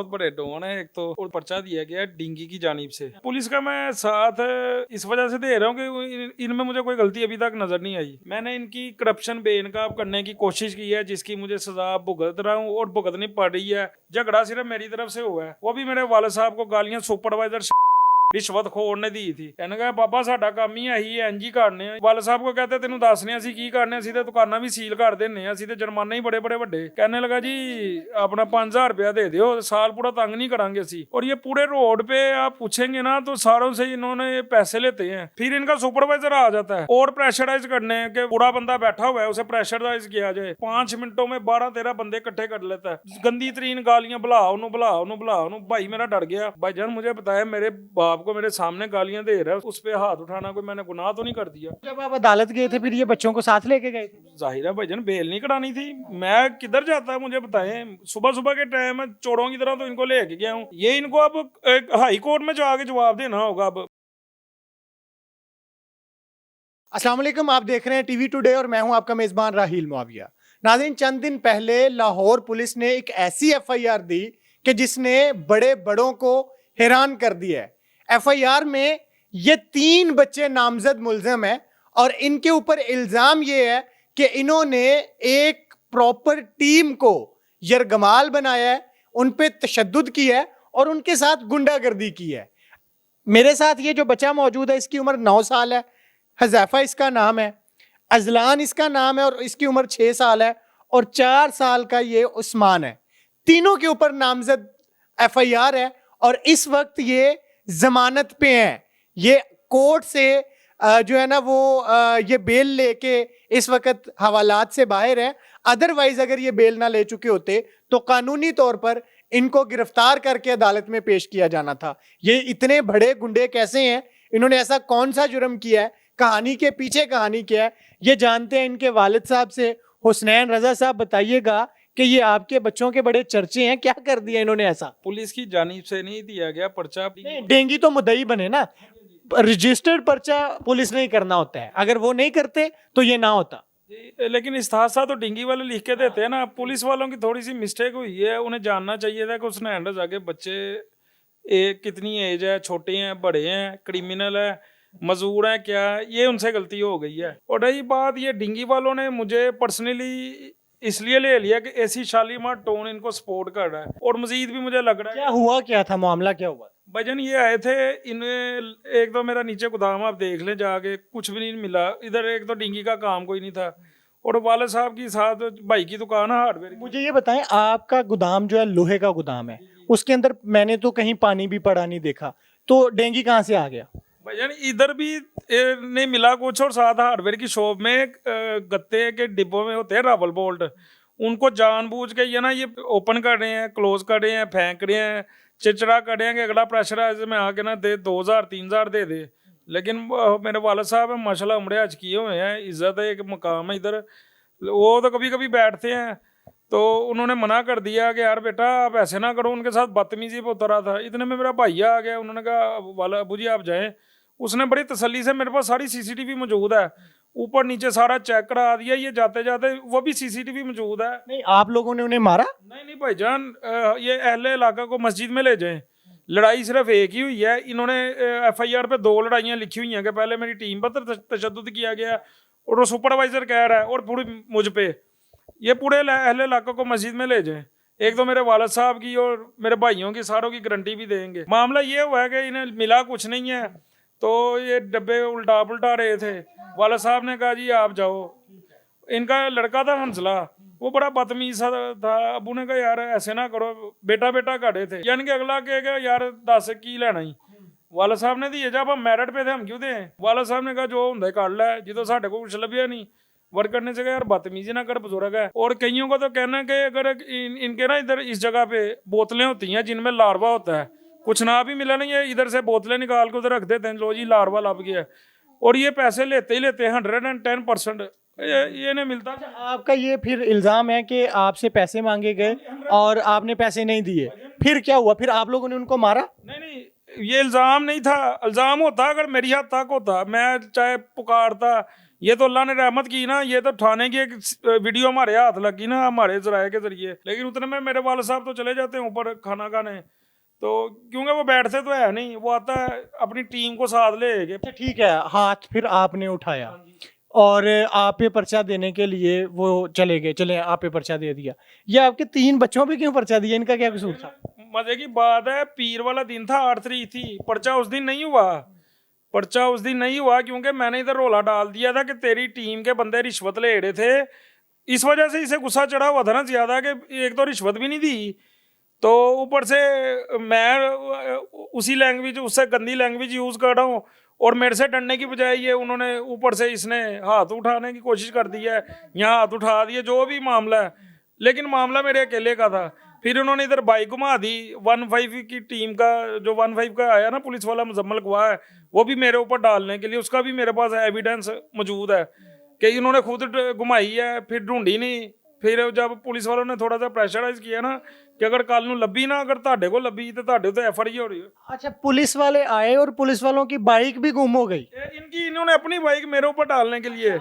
बहुत बड़े डॉन है एक तो, और पर्चा दिया गया है डिंगी की जानिब से। पुलिस का मैं साथ इस वजह से दे रहा हूँ कि इनमें मुझे कोई गलती अभी तक नजर नहीं आई। मैंने इनकी करप्शन बेनकाब करने की कोशिश की है, जिसकी मुझे सजा भुगत रहा हूँ और भुगतनी पड़ रही है। झगड़ा सिर्फ मेरी तरफ से हुआ है, वो भी मेरे वाले साहब को गालियां सुपरवाइजर रिश्वतखोर ने दी थी। कहने का बाबा साडा काम ही यही है, इंज ही करने वाले साहब को कहते तेन दसने असी की करने, असी तो दुकाना भी सील कर देने, असी तो जुर्माने ही बड़े बड़े बड़े। कहने लगा जी अपना 5000 रुपया दे दो, साल पूरा तंग नहीं करांगे असी। और ये पूरे रोड पे आप पूछेंगे ना तो सारों से इन्होंने पैसे लेते हैं। फिर इनका सुपरवाइजर आ जाता है और प्रेशराइज करने के, बुरा बंदा बैठा हुआ है उसे प्रेशराइज किया जाए। 5 मिनटों में 12-13 बंदे इकट्ठे कर लेता है, गंदी तरीन गालियां, बुलाओ नु। भाई मेरा डर गया। भाईजान मुझे बताया मेरे बाप को मेरे सामने गालियां दे रहा है, उस पे हाथ उठाना कोई मैंने गुनाह तो नहीं कर दिया। जब आप अदालत गए थे फिर ये बच्चों को साथ लेके गए थे? जाहिर है भाईजान बेल नहीं करानी थी, मैं किधर जाता है मुझे बताएं। सुबह सुबह के टाइम में चोरों की तरह तो इनको लेके गया हूँ, ये इनको अब हाई कोर्ट में जाके जवाब देना होगा। अब अस्सलाम वालेकुम, आप देख रहे हैं टीवी टुडे और मैं हूं आपका मेजबान राहील मुआविया। नाज़रीन, चंद दिन पहले लाहौर पुलिस ने एक ऐसी एफआईआर दी कि जिसने बड़े बड़ों को हैरान कर दिया है। एफआईआर में ये 3 बच्चे नामजद मुल्जिम हैं और इनके ऊपर इल्जाम ये है कि इन्होंने एक प्रॉपर टीम को यरगमाल बनाया है, उन पे तशद्दुद किया है और उनके साथ गुंडागर्दी की है। मेरे साथ ये जो बच्चा मौजूद है इसकी उम्र 9 साल है, हज़ैफा इसका नाम है, अजलान इसका नाम है और इसकी उम्र 6 साल है, और 4 साल का ये उस्मान है। तीनों के ऊपर नामजद एफआईआर है और इस वक्त ये जमानत पे हैं। ये कोर्ट से जो है ना वो ये बेल लेके इस वक्त हवालात से बाहर है। अदरवाइज अगर ये बेल ना ले चुके होते तो कानूनी तौर पर इनको गिरफ्तार करके अदालत में पेश किया जाना था। ये इतने बड़े गुंडे कैसे हैं, इन्होंने ऐसा कौन सा जुर्म किया है, कहानी के पीछे कहानी क्या है, ये जानते हैं इनके वालिद साहब से। हुसनैन रजा साहब बताइएगा कि ये आपके बच्चों के बड़े चर्चे हैं, क्या कर दिया इन्होंने ऐसा? पुलिस की जानिब से नहीं दिया गया पर्चा। डेंगी तो मुद्दई बने ना, रजिस्टर्ड पर्चा पुलिस नहीं करना होता है, अगर वो नहीं करते तो ये ना होता। लेकिन इस्तासा तो डिंगी वाले लिख के देते हैं ना। पुलिस वालों की थोड़ी सी मिस्टेक हुई है, उन्हें जानना चाहिए था कि उसने हैंडल जाके बच्चे कितनी एज है, छोटे हैं बड़े हैं, क्रिमिनल है, मजदूर है क्या, ये उनसे गलती हो गई है। और रही बात ये डिंगी वालों ने मुझे पर्सनली इसलिए ले लिया कि ऐसी शालीमार टोन इनको सपोर्ट कर रहा है। और मजीद भी मुझे लग रहा है क्या हुआ, क्या था मामला, क्या हुआ? भजन ये आए थे, इन्हें एक तो मेरा नीचे गोदाम आप देख लें जाके, कुछ भी नहीं मिला इधर। एक तो डिंगी का काम कोई नहीं था और वाले साहब की साथ भाई की दुकान है हार्डवेयर। मुझे ये बताएं, आपका गोदाम जो है लोहे का गोदाम है, उसके अंदर मैंने तो कहीं पानी भी पड़ा नहीं देखा, तो डेंगी कहाँ से आ गया? भजन इधर भी नहीं मिला कुछ, और साथ हार्डवेयर की शॉप में गत्ते के डिब्बों में होते हैं रबल बोल्ट, उनको जानबूझ के ये ना ये ओपन कर रहे हैं, क्लोज कर रहे हैं, फेंक रहे हैं, चिड़चिड़ा कर रहे हैं कि अगला प्रेशराइज में आके ना दे 2000-3000 दे दे। लेकिन मेरे वाले साहब हैं माशाल्लाह उमड़े आज किए हुए हैं, इज्जत है, एक मकाम है इधर। वो तो कभी कभी बैठते हैं तो उन्होंने मना कर दिया कि यार बेटा आप ऐसे ना करो, उनके साथ बदतमीजी पे उतर रहा था। इतने में मेरा भैया आ गया, उन्होंने कहा वाला अबू जी आप जाएं। उसने बड़ी तसल्ली से, मेरे पास सारी सीसीटीवी मौजूद है, ऊपर नीचे सारा चेक करा दिया, ये जाते जाते वो भी सीसीटीवी मौजूद है। नहीं, आप लोगों ने उन्हें मारा? नहीं भाईजान, ये अहले इलाका को मस्जिद में ले जाएं। लड़ाई सिर्फ एक ही हुई है, इन्होंने एफआईआर पे 2 लड़ाइयाँ लिखी हुई हैं कि पहले मेरी टीम पर तशद्दुद किया गया और वो सुपरवाइजर कह रहा है, और पूरी मुझ पे। ये पूरे अहले इलाका को मस्जिद में ले जाएं। एक तो मेरे वालिद साहब की और मेरे भाइयों की सारों की गारंटी भी देंगे। मामला ये हुआ है कि इन्हें मिला कुछ नहीं है, तो ये डब्बे उल्टा पुल्टा रहे थे। वालिद साहब ने कहा जी आप जाओ। इनका लड़का था हंसला, वो बड़ा बदतमीज था। अबू ने कहा यार ऐसे ना करो, बेटा बेटा काटे थे, यानी कि अगला कहेगा यार 10 की लेना ही। वाला साहब ने दिए, जब हम मेरिट पे थे हम क्यों दें। वाला साहब ने कहा जो होंगे कर लै, जो साढ़े को कुछ लभ्या नहीं। वर्क करने से यार बदतमीजी ना कर, बुजुर्ग है। और कईयों का तो कहना है कि अगर इनके ना इधर इस जगह पे बोतलें होती हैं जिनमें लार्वा होता है, कुछ ना भी मिला नहीं है, इधर से बोतलें निकाल के उधर रख देते हैं, लो जी लार्वा लभ गया। और ये पैसे लेते ही लेते हैं 110%, ये नहीं मिलता। आपका ये फिर इल्जाम है कि आपसे पैसे मांगे गए और आपने पैसे नहीं दिए, फिर क्या हुआ? फिर आप लोगों ने उनको मारा? नहीं, ये इल्ज़ाम नहीं था। इल्ज़ाम होता अगर मेरी हद तक होता, मैं चाहे पुकारता ये तो अल्लाह ने रहमत की ना, ये तो थाने की एक वीडियो हमारे हाथ लगी ना हमारे जराये के जरिए, लेकिन उतने में मेरे वाले साहब तो चले जाते हैं ऊपर खाना खाने, तो क्योंकि वो बैठते तो है नहीं, वो आता है अपनी टीम को साथ ले के। अच्छा ठीक है, हाथ फिर आपने उठाया और आप पे पर्चा देने के लिए वो चले गए, चले आप पे पर्चा दे दिया। ये आपके 3 बच्चों पे क्यों पर्चा दिया, इनका क्या कसूर था? मजे की बात है, पीर वाला दिन था, 8 तारीख थी, पर्चा उस दिन नहीं हुआ। पर्चा उस दिन नहीं हुआ क्योंकि मैंने इधर रोला डाल दिया था कि तेरी टीम के बंदे रिश्वत ले रहे थे, इस वजह से इसे गुस्सा चढ़ा हुआ था ना ज्यादा, कि एक तो रिश्वत भी नहीं दी, तो ऊपर से मैं उसी लैंग्वेज, उससे गंदी लैंग्वेज यूज कर रहा हूँ, और मेरे से डरने की बजाय ये उन्होंने ऊपर से इसने हाथ उठाने की कोशिश कर दी है, यहाँ हाथ उठा दिए, जो भी मामला है, लेकिन मामला मेरे अकेले का था। फिर उन्होंने इधर बाइक घुमा दी, 15 की टीम का जो 15 का आया ना पुलिस वाला मुजम्मल गवाह है, वो भी मेरे ऊपर डालने के लिए, उसका भी मेरे पास एविडेंस मौजूद है कि इन्होंने खुद घुमाई है, फिर ढूंढी नहीं। फिर जब पुलिस वालों ने थोड़ा सा प्रेशराइज किया ना कि अगर कल नूं लभी ना, अगर ਤੁਹਾਡੇ को लभी तो ਤੁਹਾਡੇ तो FIR हो रही है। अच्छा, पुलिस वाले आए और पुलिस वालों की बाइक भी गुम हो गई। इन्होंने अपनी बाइक मेरे ऊपर डालने के लिए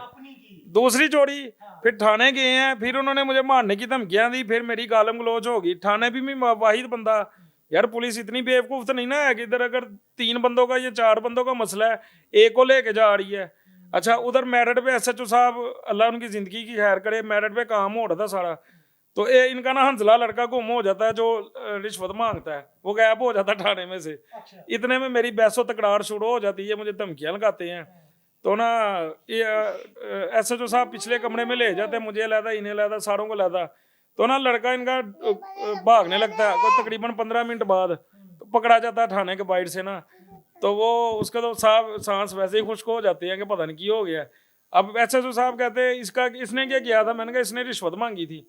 दूसरी चोरी, फिर थाने गए हैं, फिर उन्होंने मुझे मारने की धमकियां दी, फिर मेरी गालम गलोच होगी थाने भी। मैं वाहिद बंदा, यार पुलिस इतनी बेवकूफ तो नहीं ना है कि इधर अगर 3 बंदों का या 4 बंदों का मसला है, एक को लेके जा रही है। अच्छा, उधर मेरठ पे SHO साहब, अल्लाह उनकी जिंदगी की खैर करे, मेरठ पे काम हो रहा था सारा, तो ये इनका ना हंसला लड़का गुम हो जाता है जो रिश्वत मांगता है, वो गायब हो जाता है थाने में से। इतने में मेरी बहसो तकरार शुरू हो जाती है, मुझे धमकियां लगाते हैं, तो ना ये SHO साहब पिछले कमरे में ले जाते हैं, मुझे लाता, इन्हें लाता, सारों को लाता, तो ना लड़का इनका भागने लगता है, तो तकरीबन 15 मिनट बाद तो पकड़ा जाता है थाने के बाइट से ना, तो वो उसका तो साहब सांस वैसे ही खुश्क हो जाती है कि पता नहीं क्या हो गया। अब SHO साहब कहते हैं इसने क्या किया था, मैंने कहा इसने रिश्वत मांगी थी।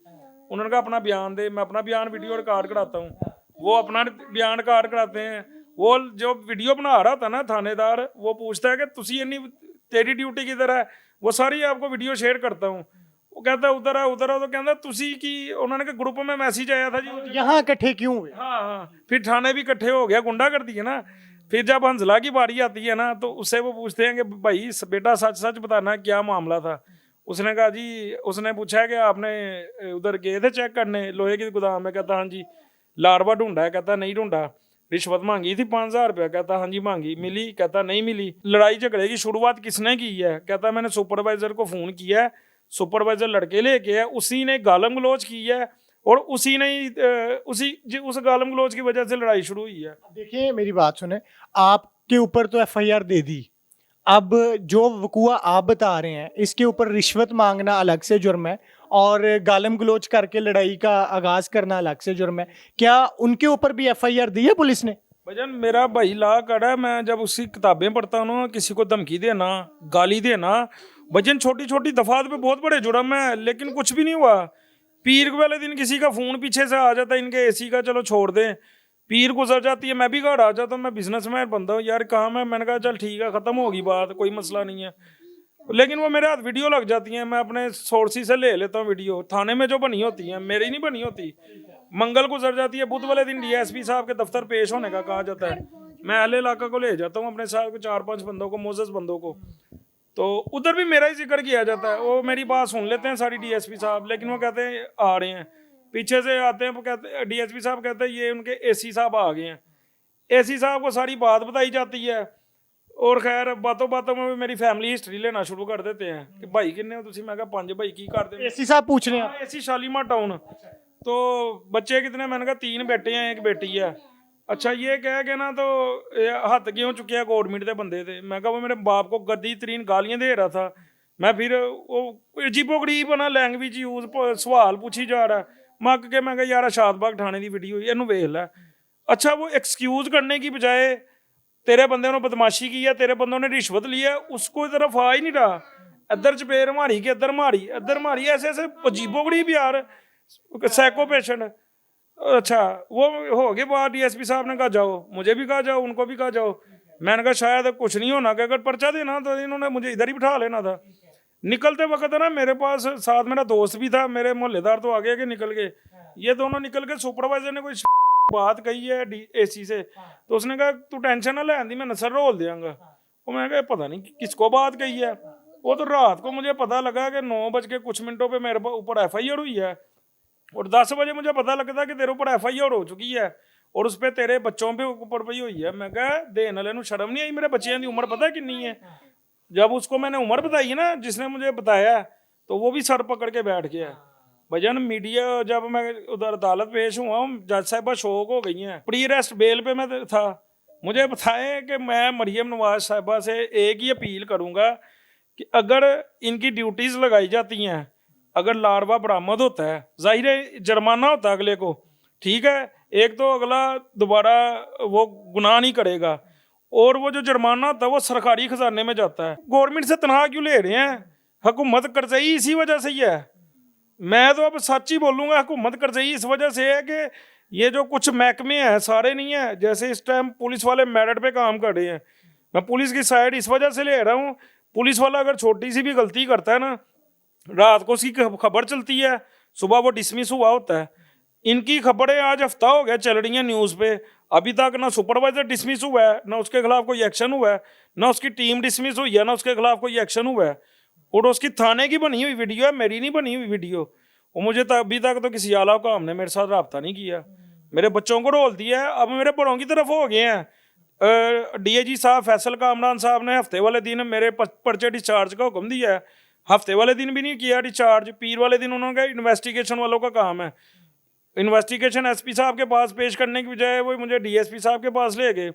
उन्होंने कहा अपना बयान दे, मैं अपना बयान वीडियो रिकॉर्ड कराता हूँ, वो अपना बयान रिकॉर्ड कराते हैं। वो जो वीडियो बना रहा था ना थानेदार, वो पूछता है कि तुसी इन्नी तेरी ड्यूटी किधर है, वो सारी आपको वीडियो शेयर करता हूँ। वो कहता है उधर है, तो कहता तुसी की, उन्होंने कहा ग्रुप में मैसेज आया था जी, यहाँ इकट्ठे क्यों हुए? हाँ, फिर थाने भी इकट्ठे हो गया, गुंडा कर दिया ना। फिर जब हंसला की बारी आती है ना, तो उससे वो पूछते हैं कि भाई बेटा सच सच बताना क्या मामला था। उसने कहा जी, उसने पूछा कि आपने उधर गए थे चेक करने लोहे की गोदाम में, कहता हाँ जी। लारवा ढूंढा है, कहता नहीं ढूंढा। रिश्वत मांगी थी 5000 रुपया, कहता हाँ जी मांगी। मिली, कहता नहीं मिली। लड़ाई झगड़े की शुरुआत किसने की है, कहता मैंने सुपरवाइजर को फोन किया है, सुपरवाइजर लड़के लेके है, उसी ने गालम गलोच की है, और उसी ने उस गालम गलोच की वजह से लड़ाई शुरू हुई है। देखिए मेरी बात सुने, आपके ऊपर तो FIR दे दी, अब जो वकुआ आप बता रहे हैं इसके ऊपर रिश्वत मांगना अलग से जुर्म है और गालम गलोच करके लड़ाई का आगाज करना अलग से जुर्म है। क्या उनके ऊपर भी FIR दी है पुलिस ने? भजन मेरा भाई ला कड़ा है, मैं जब उसकी किताबें पढ़ता हूँ ना, किसी को धमकी देना, गाली देना, भजन छोटी छोटी दफात पे बहुत बड़े जुर्म है, लेकिन कुछ भी नहीं हुआ। पीर वाले दिन किसी का फोन पीछे से आ जाता है इनके AC का, चलो छोड़ दें, पीर गुजर जाती है, मैं भी घर आ जाता हूँ, मैं बिजनेसमैन बंदा हूँ यार, काम है, मैंने कहा चल ठीक है, खत्म होगी बात, कोई मसला नहीं है, लेकिन वो मेरे हाथ वीडियो लग जाती हैं, मैं अपने सोर्सिस से ले लेता हूँ वीडियो, थाने में जो बनी होती हैं मेरी नहीं बनी होती। मंगल गुजर जाती है, बुध वाले दिन DSP साहब के दफ्तर पेश होने का कहा जाता है, मैं अहले इलाका को ले जाता हूँ अपने साथ को, 4-5 बंदों को, मोजस बंदों को, तो उधर भी मेरा ही जिक्र किया जाता है। वो मेरी बात सुन लेते हैं सारी DSP साहब, लेकिन वो कहते हैं आ रहे हैं, पीछे से आते हैं, वो कहते DSP साहब कहते हैं ये उनके AC साहब आ गए हैं। AC साहब को सारी बात बताई जाती है, और खैर बातों बातों में मेरी फैमिली हिस्ट्री लेना शुरू कर देते हैं कि भाई किन्ने हो तुसी, मैं कहा 5 भाई की करते। AC साहब पूछ रहे हैं? AC Shalimar town. तो बच्चे कितने, मैंने कहा 3 बेटे हैं 1 बेटी है। अच्छा ये कह के ना तो हथ क्यों चुकिया गवर्नमेंट के बंदे थे, मैं कहा वो मेरे बाप को गद्दी तरीन गालियां दे रहा था, मैं फिर वो अजीबो गरीब ना लैंग्वेज यूज सवाल पूछी जा रहा है, मक के मैं कहा यार शादबाग थाने की वीडियो इनू वेख लै। अच्छा वो एक्सक्यूज करने की बजाय तेरे बंदे ने बदमाशी की है, तेरे बंदों ने रिश्वत ली है, उसको तरफ आ ही नहीं रहा, इधर चपेर मारी कि इधर मारी, ऐसे ऐसे अजीबो गरीब यार, सैको पेशेंट। अच्छा वो हो गए बात, DSP साहब ने कहा जाओ, मुझे भी कहा जाओ, उनको भी कहा जाओ, मैंने कहा शायद कुछ नहीं होना, कि अगर पर्चा देना तो इन्होंने मुझे इधर ही बिठा लेना था। निकलते वक्त ना मेरे पास साथ मेरा दोस्त भी था, मेरे मोहल्लेदार तो आगे के निकल गए, ये दोनों निकल के सुपरवाइजर ने कोई बात कही है AC से, तो उसने कहा तू टेंशन ना ले आंदी, मैं नसर रोल देंगा। वो मैंने कहा पता नहीं किसको बात कही है, वो तो रात को मुझे पता लगा कि 9 बज के कुछ मिनटों पे मेरे ऊपर FIR हुई है, और 10 बजे मुझे पता लगता कि तेरे ऊपर FIR हो चुकी है और उस पर तेरे बच्चों पे ऊपर पई हुई है। मैं कहा देने वाले नूं शर्म नहीं आई, मेरे बच्चों की उम्र पता कितनी है। जब उसको मैंने उम्र बताई है ना, जिसने मुझे बताया, तो वो भी सर पकड़ के बैठ गया। भजन मीडिया, जब मैं उधर अदालत पेश हुआ हूँ, जज साहिबा शौक हो गई हैं। प्री अरेस्ट बेल पे मैं था, मुझे बताएं कि मैं मरियम नवाज साहिबा से एक ही अपील करूंगा कि अगर इनकी ड्यूटीज लगाई जाती हैं, अगर लार्वा बरामद होता है, जाहिर है जुर्माना होता है अगले को, ठीक है, एक तो अगला दोबारा वो गुनाह नहीं करेगा, और वो जो जुर्माना होता है वो सरकारी खजाने में जाता है। गवर्नमेंट से तनख्वाह क्यों ले रहे हैं? हुकूमत करजई इसी वजह से ही है। मैं तो अब सच ही बोलूँगा, हुकूमत करजई इस वजह से है कि ये जो कुछ महकमे हैं सारे नहीं है। जैसे इस टाइम पुलिस वाले मेरिट पे काम कर रहे हैं, मैं पुलिस की साइड इस वजह से ले रहा हूँ, पुलिस वाला अगर छोटी सी भी गलती करता है ना, रात को उसकी खबर चलती है, सुबह वो डिसमिस हुआ होता है। इनकी खबरें आज हफ्ता हो गया चल रही हैं न्यूज़ पे, अभी तक ना सुपरवाइजर डिसमिस हुआ है, ना उसके खिलाफ कोई एक्शन हुआ है, ना उसकी टीम डिसमिस हुई है, ना उसके खिलाफ कोई एक्शन हुआ है। और उसकी थाने की बनी हुई वीडियो है, मेरी नहीं बनी हुई वीडियो। और मुझे तो अभी तक तो किसी आला का हमने मेरे साथ रब्ता नहीं किया, मेरे बच्चों को रोल दिया है। अब मेरे बड़ों की तरफ हो गए हैं। DIG साहब फैसल कामरान साहब ने हफ्ते वाले दिन मेरे पर्चे डिस्चार्ज का हुक्म दिया है, हफ्ते वाले दिन भी नहीं किया डिस्चार्ज, पीर वाले दिन उन्होंने कहा इन्वेस्टिगेशन वालों का काम है। इन्वेस्टिगेशन SP साहब के पास पेश करने की बजाय वो मुझे DSP साहब के पास ले गए।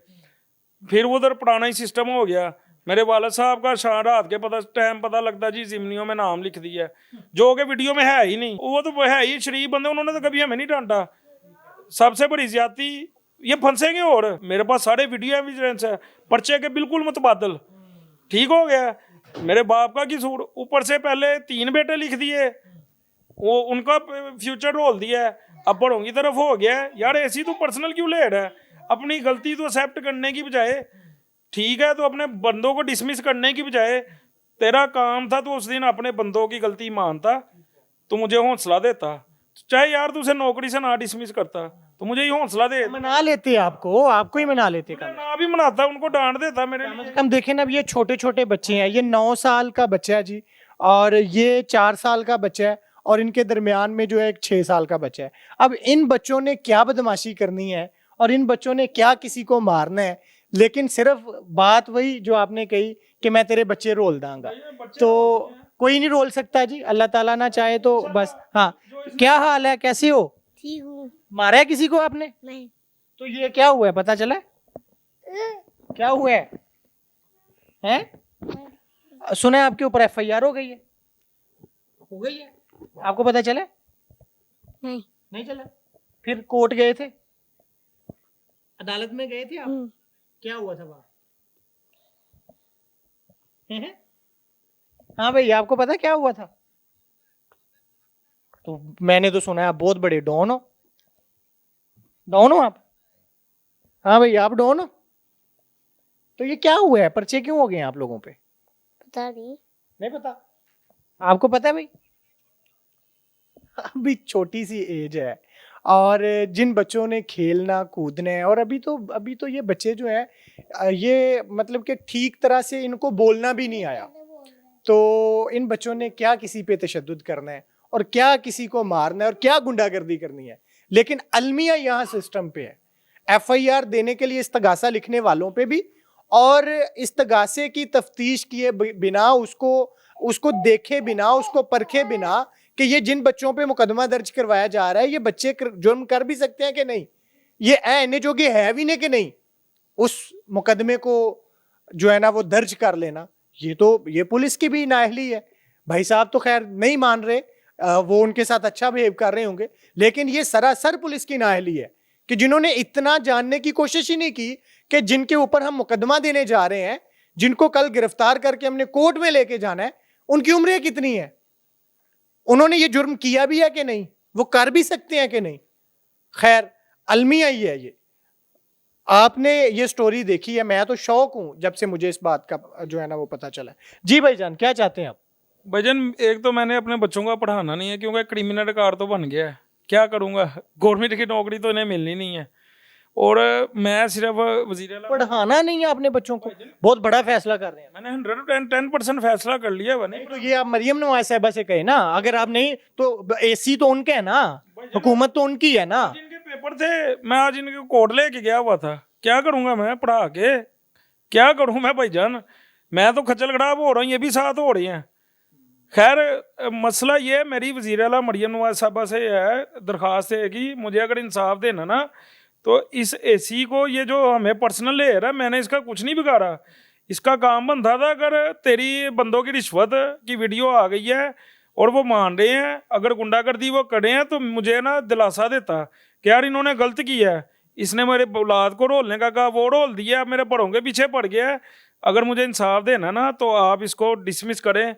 फिर वो उधर पुराना ही सिस्टम हो गया। मेरे वालद साहब का शाम रात के टाइम पता लगता जी जिमनियों में नाम लिख दिया है, जो कि वीडियो में है ही नहीं। वो तो है ही शरीफ बंदे, उन्होंने तो कभी हमें नहीं डांटा। सबसे बड़ी ज्यादती ये फंसेंगे। और मेरे पास सारे वीडियो एविडेंस है, पर्चे के बिल्कुल मुतबादल। ठीक हो गया, मेरे बाप का कसूर, ऊपर से पहले 3 बेटे लिख दिए, वो उनका फ्यूचर रोल दिया है, अब बड़ों की तरफ हो गया है। यार ऐसी तो पर्सनल क्यों ले रहा है? अपनी गलती तो एक्सेप्ट करने की बजाय, ठीक है, तो अपने बंदों को डिसमिस करने की बजाय, तेरा काम था तो उस दिन अपने बंदों की गलती मानता, तो मुझे हौसला देता। चाहे यार तू उसे नौकरी से ना डिसमिस करता तो मुझे ही हौसला दे, मना लेते आपको ही मना लेते। मैं ना भी मनाता, उनको डांट देता। मेरे लिए हम देखें ना, अब ये छोटे छोटे बच्चे हैं, ये 9 साल का बच्चा है जी, और ये 4 साल का बच्चा है, और इनके दरमियान में जो है एक 6 साल का बच्चा है। अब इन बच्चों ने क्या बदमाशी करनी है और इन बच्चों ने क्या किसी को मारना है, लेकिन सिर्फ बात वही जो आपने कही कि मैं तेरे बच्चे रोल दूंगा, तो कोई नहीं रोल सकता जी, अल्लाह ताला ना चाहे तो बस। हाँ, क्या हाल है, कैसी हो? ठीक हूँ। मारा है किसी को आपने? नहीं। तो ये क्या हुआ है, पता चला है? क्या हुआ है? हैं? सुना है आपके ऊपर FIR हो गई है? हो गई है? आपको पता चला? नहीं। नहीं चला? फिर कोर्ट गए थे, अदालत में गए थे आप? क्या हुआ था वहां? हाँ भाई, आपको पता क्या हुआ था? तो मैंने तो सुना है आप बहुत बड़े डॉन हो। डॉन हो आप? हाँ भाई, आप डॉन हो। तो ये क्या हुआ है, पर्चे क्यों हो गए हैं आप लोगों पे? पता नहीं। नहीं पता? आपको पता है भाई? अभी छोटी सी एज है, और जिन बच्चों ने खेलना कूदना है, और अभी तो ये बच्चे जो है ये मतलब कि ठीक तरह से इनको बोलना भी नहीं आया, तो इन बच्चों ने क्या किसी पे तशद्दुद करना है, और क्या किसी को मारना है, और क्या गुंडागर्दी करनी है। लेकिन अलमिया यहाँ सिस्टम पे है, FIR देने के लिए इस्तगासा लिखने वालों पे भी, और इस्तगासे की तफ्तीश किए बिना, उसको देखे बिना, उसको परखे बिना कि ये जिन बच्चों पे मुकदमा दर्ज करवाया जा रहा है ये बच्चे जुर्म कर भी सकते हैं कि नहीं, ये ऐने जोगे है भी नहीं कि नहीं, उस मुकदमे को जो है ना वो दर्ज कर लेना, ये पुलिस की भी नाअहली है। भाई साहब तो खैर नहीं मान रहे, वो उनके साथ अच्छा बिहेव कर रहे होंगे, लेकिन ये सरासर पुलिस की नाअहली है कि जिन्होंने इतना जानने की कोशिश ही नहीं की कि जिनके ऊपर हम मुकदमा देने जा रहे हैं, जिनको कल गिरफ्तार करके हमने कोर्ट में लेके जाना है, उनकी उम्रें कितनी है, उन्होंने ये जुर्म किया भी है कि नहीं, वो कर भी सकते हैं कि नहीं। खैर अलमिया ही है ये। आपने ये स्टोरी देखी है, मैं तो शौक हूं जब से मुझे इस बात का जो है ना वो पता चला। जी भाईजान, क्या चाहते हैं आप? भजन, एक तो मैंने अपने बच्चों का पढ़ाना नहीं है, क्योंकि क्रिमिनल रिकॉर्ड तो बन गया है, क्या करूँगा, गवर्नमेंट की नौकरी तो इन्हें मिलनी नहीं है। और मैं सिर्फ वजीर आला पढ़ाना नहीं है आपने बच्चों को, बहुत बड़ा फैसला कर रहे हैं। मैंने 110% फैसला कर लिया बने। तो ये आप मरियम नवाज साहिबा से कहे ना, अगर आप नहीं तो एसी तो उनके है ना, हुकूमत तो उनकी है ना। जिनके पेपर थे मैं आज इनके कोर्ट लेके गया हुआ था, क्या करूंगा मैं पढ़ा के, क्या करूं मैं भाईजान, मैं तो खज्जल खराब हो रहा हूँ, ये भी साथ हो रही हैं। खैर मसला ये मेरी वज़ीर आला मरियम नवाज साहबा से है, दरख्वास्त है कि मुझे अगर इंसाफ देना ना तो इस एसी को, ये जो हमें पर्सनल ले रहा है, मैंने इसका कुछ नहीं बिगाड़ा। इसका काम बनता था, अगर तेरी बंदों की रिश्वत की वीडियो आ गई है और वो मान रहे हैं, अगर गुंडागर्दी वो करे हैं, तो मुझे ना दिलासा देता कि यार इन्होंने गलत किया है, इसने मेरे औलाद को रोलने का कहा, वो रोल दिया, मेरे बड़ों के पीछे पड़ गया है। अगर मुझे इंसाफ देना ना तो आप इसको डिसमिस करें,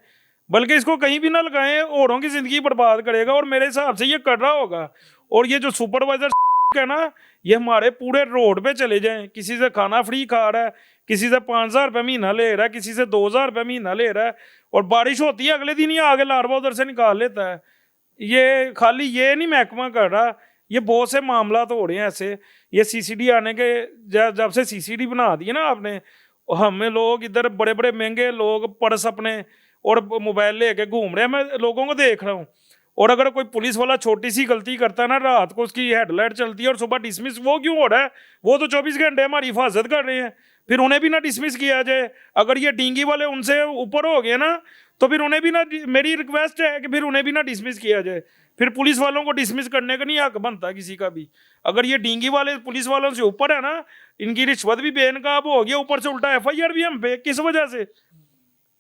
बल्कि इसको कहीं भी ना लगाएं, औरों की ज़िंदगी बर्बाद करेगा और मेरे हिसाब से ये कर रहा होगा। और ये जो सुपरवाइजर है ना, ये हमारे पूरे रोड पे चले जाएं, किसी से खाना फ्री खा रहा है, किसी से 5,000 रुपये महीना ले रहा है, किसी से 2,000 रुपये महीना ले रहा है, और बारिश होती है अगले दिन ही आगे लार्वा उधर से निकाल लेता है। ये खाली ये नहीं महकमा कर रहा, ये बहुत से मामला तो हो रहे हैं ऐसे। ये सीसीडी आने के जब से सीसीडी बना दी ना आपने, हमें लोग इधर बड़े बड़े महंगे लोग पर्स अपने और मोबाइल लेके घूम रहे हैं, मैं लोगों को देख रहा हूँ। और अगर कोई पुलिस वाला छोटी सी गलती करता है ना, रात को उसकी हेडलाइट चलती है और सुबह डिसमिस, वो क्यों हो रहा है? वो तो 24 घंटे हमारी हिफाजत कर रहे हैं, फिर उन्हें भी ना डिसमिस किया जाए। अगर ये डींगी वाले उनसे ऊपर हो गए ना, तो फिर उन्हें भी ना, मेरी रिक्वेस्ट है कि फिर उन्हें भी ना डिसमिस किया जाए। फिर पुलिस वालों को डिसमिस करने का नहीं हक बनता किसी का भी। अगर ये डींगी वाले पुलिस वालों से ऊपर है ना, इनकी रिश्वत भी बेनकाब हो गया, ऊपर से उल्टा FIR भी हम पे, किस वजह से?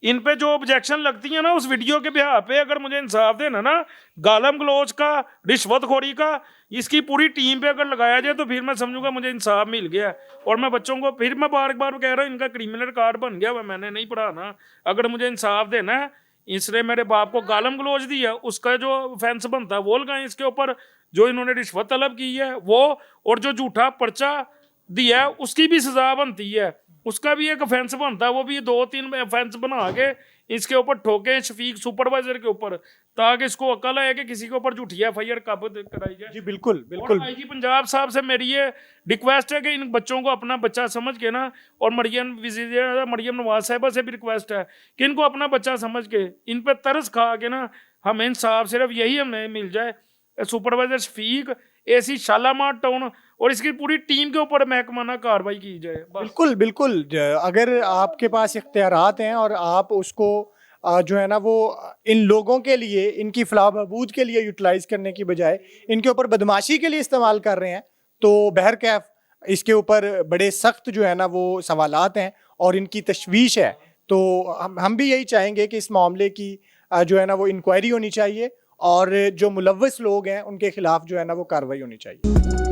इन पे जो ऑब्जेक्शन लगती है ना उस वीडियो के बिहार पे, अगर मुझे इंसाफ देना ना, गालम गलोच का, रिश्वतखोरी का, इसकी पूरी टीम पे अगर लगाया जाए तो फिर मैं समझूंगा मुझे इंसाफ मिल गया। और मैं बच्चों को फिर मैं बार बार कह रहा हूँ, इनका क्रिमिनल कार्ड बन गया हुआ, मैंने नहीं पढ़ाना। अगर मुझे इंसाफ देना है, इसने मेरे बाप को गालम गलोच दिया, उसका जो ऑफेंस बनता है वो लगाएं इसके ऊपर। जो इन्होंने रिश्वत तलब की है वो, और जो झूठा पर्चा दिया है उसकी भी सजा बनती है, उसका भी एक ऑफेंस बनता है, वो भी 2-3 ऑफेंस बना के इसके ऊपर ठोके शफीक सुपरवाइजर के ऊपर, ताकि इसको अकल आए कि किसी के ऊपर झूठी FIR कब कराई जाए। जी बिल्कुल बिल्कुल। IG पंजाब साहब से मेरी ये रिक्वेस्ट है कि इन बच्चों को अपना बच्चा समझ के ना, और मरियम नवाज साहिबा से भी रिक्वेस्ट है कि इनको अपना बच्चा समझ के, इन पर तरस खा के ना, हमें इंसाफ सिर्फ यही हमें मिल जाए। Supervisor Shafiq, AC Shalamar town और इसकी पूरी टीम के ऊपर महकमाना कार्रवाई की जाए। बिल्कुल बिल्कुल। अगर आपके पास इख्तियारात हैं और आप उसको जो है ना वो इन लोगों के लिए, इनकी फलाह बहबूद के लिए यूटिलाइज करने की बजाय इनके ऊपर बदमाशी के लिए इस्तेमाल कर रहे हैं, तो बहरकैफ इसके ऊपर बड़े सख्त जो है ना वो सवालात हैं और इनकी तशवीश है। तो हम भी यही चाहेंगे कि इस मामले की जो है ना वो इंक्वायरी होनी चाहिए और जो मुलव्वस लोग हैं उनके खिलाफ जो है ना वो कार्रवाई होनी चाहिए।